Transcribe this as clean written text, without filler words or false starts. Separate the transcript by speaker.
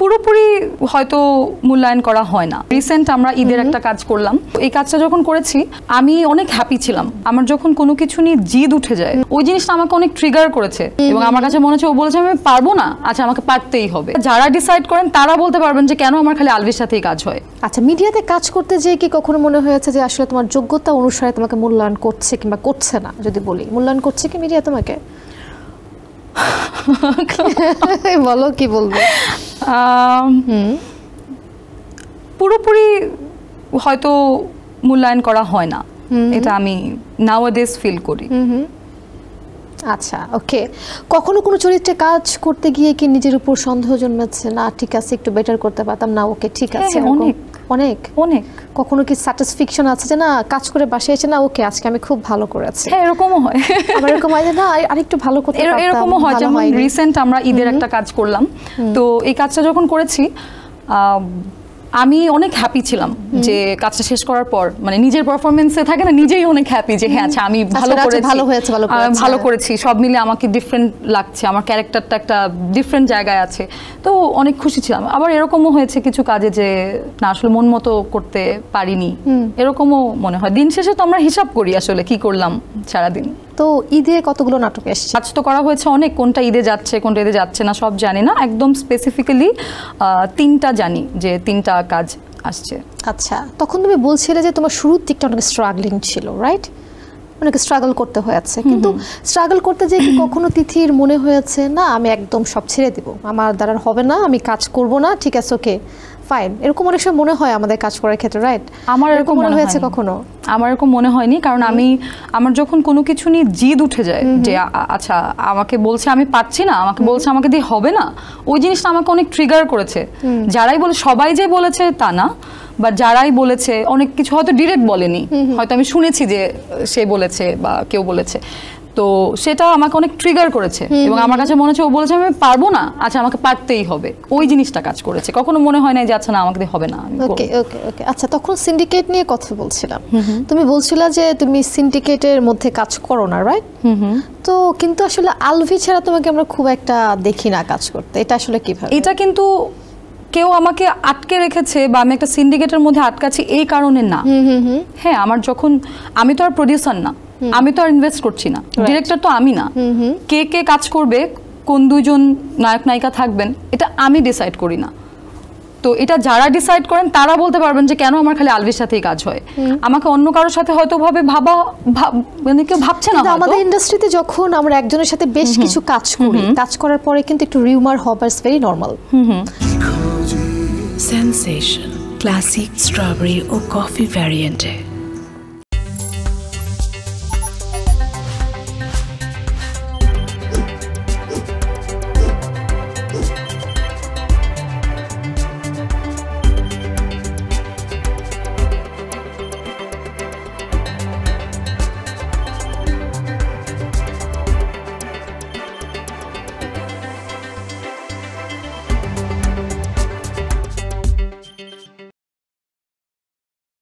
Speaker 1: পুরোপুরি হয়তো মূল্যায়ন করা হয় না। রিসেন্ট আমরা ঈদের একটা কাজ করলাম, এই কাজটা যখন করেছি আমি অনেক হ্যাপি ছিলাম। আমার যখন কোনো কিছু নিয়ে জিদ উঠে যায় ওই জিনিসটা আমাকে অনেক ট্রিগার করেছে এবং আমার কাছে মনে হচ্ছে ও বলেছে আমি পারবো না, আচ্ছা আমাকে পারতেই হবে। যারা ডিসাইড করেন তারা বলতে পারবেন যে কেন আমার খালি আলভির সাথেই কাজ হয়।
Speaker 2: আচ্ছা, মিডিয়াতে কাজ করতে যেয়ে কি কখনো মনে হয়েছে যে আসলে তোমার যোগ্যতা অনুসারে তোমাকে মূল্যায়ন করছে কিংবা করছে না? যদি বলি মূল্যায়ন করছে কি মিডিয়া তোমাকে? বলো, কি বলবে?
Speaker 1: পুরোপুরি হয়তো মূল্যায়ন করা হয় না, এটা আমি নাওয়াডেজ ফিল করি।
Speaker 2: আচ্ছা, ওকে। কখনো কোনো চরিত্রে কাজ করতে গিয়ে কি নিজের উপর সন্দেহ জন্মেছে, না ঠিক আছে একটু বেটার করতে পারতাম, না ওকে ঠিক আছে?
Speaker 1: অনেক
Speaker 2: অনেক
Speaker 1: অনেক।
Speaker 2: কখনো কি স্যাটিসফ্যাকশন আছে যে না কাজ করে বাসায় এসে না ওকে আজকে আমি খুব ভালো করেছি?
Speaker 1: হ্যাঁ, এরকমও হয়।
Speaker 2: আবার এরকম হয় যে না আরেকটু ভালো করতে পারতাম।
Speaker 1: এরকমও হয়, যেমন রিসেন্ট আমরা ঈদের একটা কাজ করলাম, তো এই কাজটা যখন করেছি আমি অনেক হ্যাপি ছিলাম যে কাজটা শেষ করার পর, মানে নিজের পারফরমেন্সে থাকে না, নিজেই অনেক হ্যাপি যে হ্যাঁ আচ্ছা আমি ভালো করেছি, সব মিলে আমাকে ডিফারেন্ট লাগছে, আমার ক্যারেক্টারটা একটা ডিফারেন্ট জায়গায় আছে, তো অনেক খুশি ছিলাম। আবার এরকমও হয়েছে কিছু কাজে যে না আসলে মন মতো করতে পারিনি, এরকমও মনে হয়। দিন শেষে তো আমরা হিসাব করি আসলে কি করলাম সারাদিন।
Speaker 2: তো ঈদে কতগুলো নাটক এসেছে?
Speaker 1: কাজ তো করা হয়েছে অনেক, কোনটা ঈদে যাচ্ছে কোনটা ঈদে যাচ্ছে না সব জানি না, একদম স্পেসিফিক্যালি 3টা জানি যে 3টা কাজ আসছে।
Speaker 2: আচ্ছা, তখন তুমি বলছিলে যে তোমার শুরুর দিকটা অনেক স্ট্রাগলিং ছিল, রাইট? অনেক স্ট্রাগল করতে হয়েছে, কিন্তু স্ট্রাগল করতে যে কখনো তিথির মনে হয়েছে না আমি একদম সব ছেড়ে দিব, আমার দ্বারা হবে না, আমি কাজ করব না, ঠিক আছে ওকে ফাইন, এরকম অনেক সময় মনে হয় আমাদের কাজ করার ক্ষেত্রে, রাইট?
Speaker 1: আমার এরকম মনে হয়েছে
Speaker 2: কখনো?
Speaker 1: আমার এরকম মনে হয়নি, কারণ আমার যখন কোনো কিছু নিয়ে জিদ উঠে যায় যে আচ্ছা আমাকে বলছে আমি পারছি না, আমাকে বলছে আমাকে দিয়ে হবে না, ওই জিনিসটা আমাকে অনেক ট্রিগার করেছে। যারাই বলে, সবাই যে বলেছে তা না, বা যারাই বলেছে অনেক কিছু হয়তো ডিরেক্ট বলেনি, হয়তো আমি শুনেছি যে সে বলেছে বা কেউ বলেছে, তো সেটা আমাকে অনেক ট্রিগার করেছে এবং আমার কাছে মনে হচ্ছে ও বলেছে আমি পারবো না, আচ্ছা আমাকে পারতেই হবে, ওই জিনিসটা কাজ করেছে। কখনো মনে হয় না যে আচ্ছা না আমাকে হবে না।
Speaker 2: ওকে ওকে ওকে। আচ্ছা, তখন সিন্ডিকেট নিয়ে কথা বলছিলাম, তুমি বলছিলা যে তুমি সিন্ডিকেটের মধ্যে কাজ করো না, রাইট? তো কিন্তু আসলে আলভি ছাড়া তোমাকে আমরা খুব একটা দেখি না কাজ করতে, এটা আসলে কিভাবে?
Speaker 1: এটা কিন্তু কেউ আমাকে আটকে রেখেছে বা আমি একটা সিন্ডিকেটের মধ্যে আটকাচ্ছি এই কারণে না। হ্যাঁ, আমার যখন, আমি তো আর প্রডিউসার না, আমি তো আর ইনভেস্ট করছি না, ডিরেক্টর তো আমি না, কে কে কাজ করবে, কোন দুইজন নায়ক নায়িকা থাকবেন, এটা আমি ডিসাইড করি না। তো এটা যারা ডিসাইড করেন তারা বলতে পারবেন যে কেন আমার খালি আলভির সাথেই কাজ হয়, আমাকে অন্য কারোর সাথে হয়তো ভাবে মানে কেউ ভাবছে না।
Speaker 2: আমাদের ইন্ডাস্ট্রিতে যখন আমরা একজনের সাথে বেশ কিছু কাজ করি, কাজ করার পরে কিন্তু একটু রিউমার হবার is very normal.
Speaker 3: Sensation classic strawberry ও কফি ভ্যারিয়েন্টে